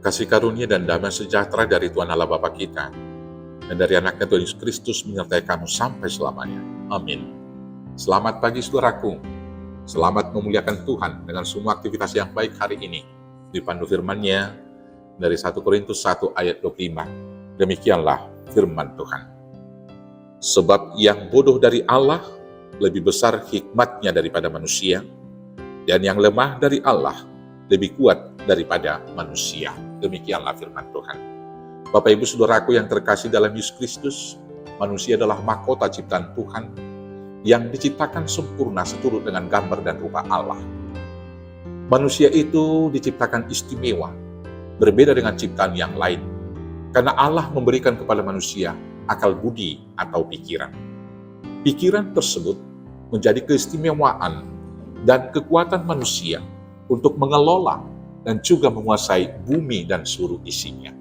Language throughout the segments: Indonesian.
Kasih karunia dan damai sejahtera dari Tuhan Allah Bapa kita dan dari anaknya Tuhan Yesus Kristus menyertai kamu sampai selamanya. Amin. Selamat pagi saudaraku. Selamat memuliakan Tuhan dengan semua aktivitas yang baik hari ini. Dipandu firman-Nya dari 1 Korintus 1 ayat 25. Demikianlah firman Tuhan. Sebab yang bodoh dari Allah lebih besar hikmat-Nya daripada manusia, dan yang lemah dari Allah lebih kuat daripada manusia. Demikianlah firman Tuhan. Bapak Ibu Saudaraku yang terkasih dalam Yesus Kristus, manusia adalah mahkota ciptaan Tuhan yang diciptakan sempurna seturut dengan gambar dan rupa Allah. Manusia itu diciptakan istimewa, berbeda dengan ciptaan yang lain, karena Allah memberikan kepada manusia akal budi atau pikiran. Pikiran tersebut menjadi keistimewaan dan kekuatan manusia untuk mengelola dan juga menguasai bumi dan seluruh isinya.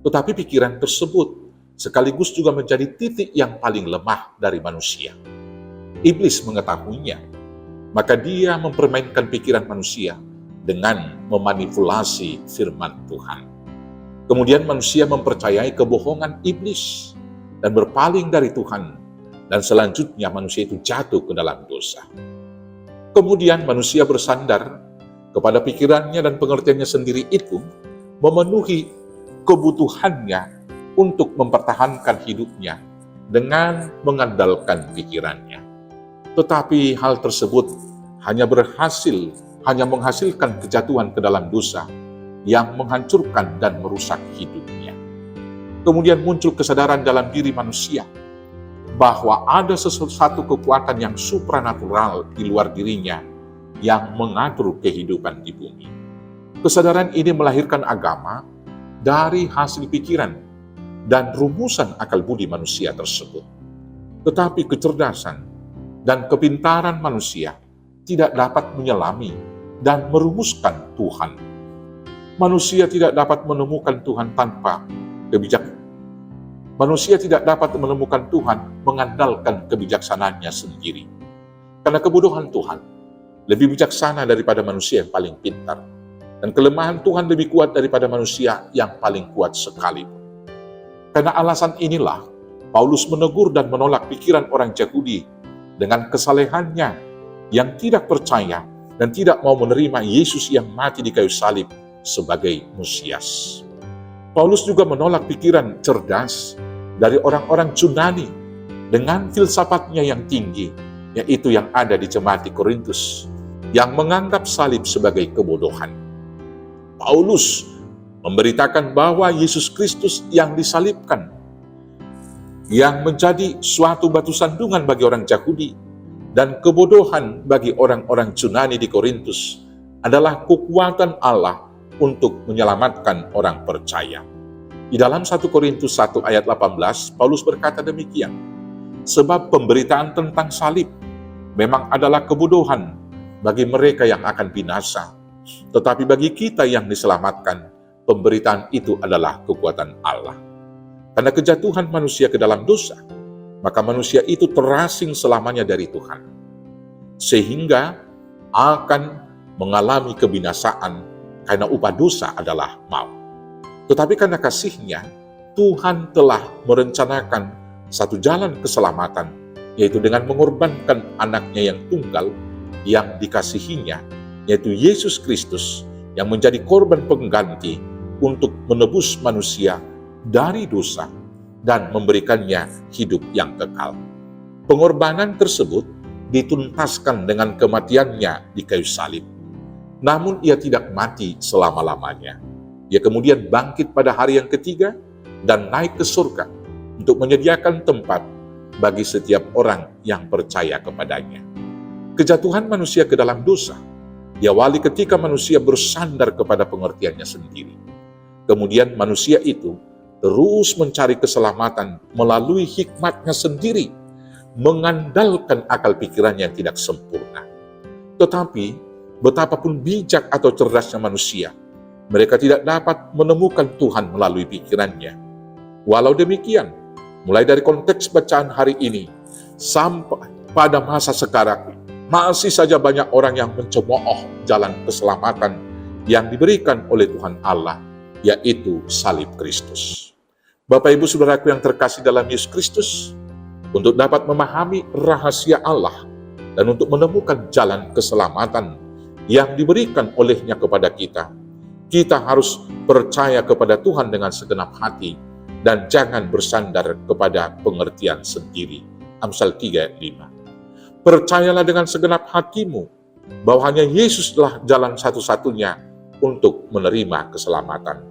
Tetapi pikiran tersebut sekaligus juga menjadi titik yang paling lemah dari manusia. Iblis mengetahuinya, maka dia mempermainkan pikiran manusia dengan memanipulasi firman Tuhan. Kemudian manusia mempercayai kebohongan iblis dan berpaling dari Tuhan, dan selanjutnya manusia itu jatuh ke dalam dosa. Kemudian manusia bersandar kepada pikirannya dan pengertiannya sendiri itu, memenuhi kebutuhannya untuk mempertahankan hidupnya dengan mengandalkan pikirannya. Tetapi hal tersebut hanya menghasilkan kejatuhan ke dalam dosa yang menghancurkan dan merusak hidupnya. Kemudian muncul kesadaran dalam diri manusia bahwa ada sesuatu kekuatan yang supranatural di luar dirinya yang mengatur kehidupan di bumi. Kesadaran ini melahirkan agama dari hasil pikiran dan rumusan akal budi manusia tersebut. Tetapi kecerdasan dan kepintaran manusia tidak dapat menyelami dan merumuskan Tuhan. Manusia tidak dapat menemukan Tuhan tanpa kebijaksanaan. Manusia tidak dapat menemukan Tuhan mengandalkan kebijaksanaannya sendiri. Karena kebodohan Tuhan lebih bijaksana daripada manusia yang paling pintar. Dan kelemahan Tuhan lebih kuat daripada manusia yang paling kuat sekalipun. Karena alasan inilah, Paulus menegur dan menolak pikiran orang Yahudi dengan kesalehannya yang tidak percaya dan tidak mau menerima Yesus yang mati di kayu salib sebagai Mesias. Paulus juga menolak pikiran cerdas dari orang-orang Yunani dengan filsafatnya yang tinggi, yaitu yang ada di jemaat di Korintus, yang menganggap salib sebagai kebodohan. Paulus memberitakan bahwa Yesus Kristus yang disalibkan, yang menjadi suatu batu sandungan bagi orang Yahudi dan kebodohan bagi orang-orang Yunani di Korintus, adalah kekuatan Allah untuk menyelamatkan orang percaya. Di dalam 1 Korintus 1 ayat 18, Paulus berkata demikian, sebab pemberitaan tentang salib memang adalah kebodohan bagi mereka yang akan binasa. Tetapi bagi kita yang diselamatkan, pemberitaan itu adalah kekuatan Allah. Karena kejatuhan manusia ke dalam dosa, maka manusia itu terasing selamanya dari Tuhan, sehingga akan mengalami kebinasaan karena upah dosa adalah maut. Tetapi karena kasih-Nya, Tuhan telah merencanakan satu jalan keselamatan, yaitu dengan mengorbankan anaknya yang tunggal, yang dikasihinya, yaitu Yesus Kristus, yang menjadi korban pengganti untuk menebus manusia dari dosa dan memberikannya hidup yang kekal. Pengorbanan tersebut dituntaskan dengan kematiannya di kayu salib. Namun ia tidak mati selama-lamanya. Ia kemudian bangkit pada hari yang ketiga dan naik ke surga untuk menyediakan tempat bagi setiap orang yang percaya kepadanya. Kejatuhan manusia ke dalam dosa diawali ketika manusia bersandar kepada pengertiannya sendiri. Kemudian manusia itu terus mencari keselamatan melalui hikmat-Nya sendiri, mengandalkan akal pikirannya yang tidak sempurna. Tetapi betapapun bijak atau cerdasnya manusia, mereka tidak dapat menemukan Tuhan melalui pikirannya. Walau demikian, mulai dari konteks bacaan hari ini sampai pada masa sekarang, masih saja banyak orang yang mencemooh jalan keselamatan yang diberikan oleh Tuhan Allah yaitu salib Kristus. Bapak Ibu Saudaraku yang terkasih dalam Yesus Kristus, untuk dapat memahami rahasia Allah dan untuk menemukan jalan keselamatan yang diberikan olehnya kepada kita, kita harus percaya kepada Tuhan dengan segenap hati dan jangan bersandar kepada pengertian sendiri. Amsal 3:5. Percayalah dengan segenap hatimu bahwa hanya Yesuslah jalan satu-satunya untuk menerima keselamatan.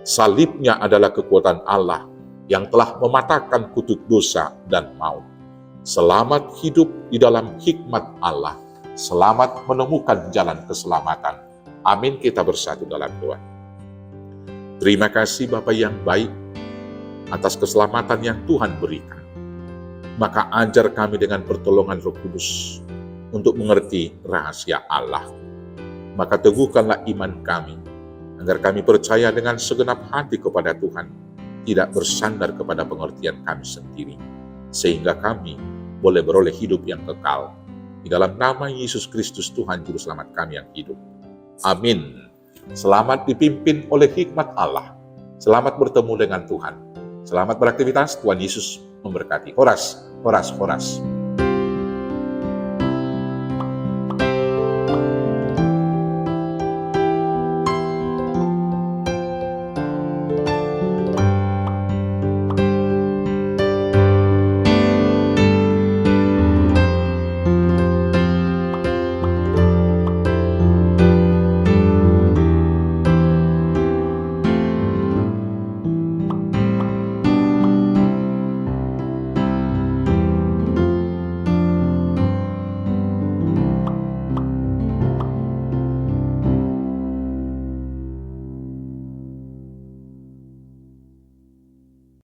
Salibnya adalah kekuatan Allah yang telah mematahkan kutuk dosa dan maut. Selamat hidup di dalam hikmat Allah. Selamat menemukan jalan keselamatan. Amin. Kita bersatu dalam doa. Terima kasih Bapa yang baik atas keselamatan yang Tuhan berikan. Maka ajar kami dengan pertolongan Roh Kudus untuk mengerti rahasia Allah. Maka teguhkanlah iman kami, agar kami percaya dengan segenap hati kepada Tuhan, tidak bersandar kepada pengertian kami sendiri, sehingga kami boleh beroleh hidup yang kekal. Di dalam nama Yesus Kristus Tuhan Juru Selamat kami yang hidup. Amin. Selamat dipimpin oleh hikmat Allah. Selamat bertemu dengan Tuhan. Selamat beraktivitas. Tuhan Yesus memberkati. Horas, horas, horas.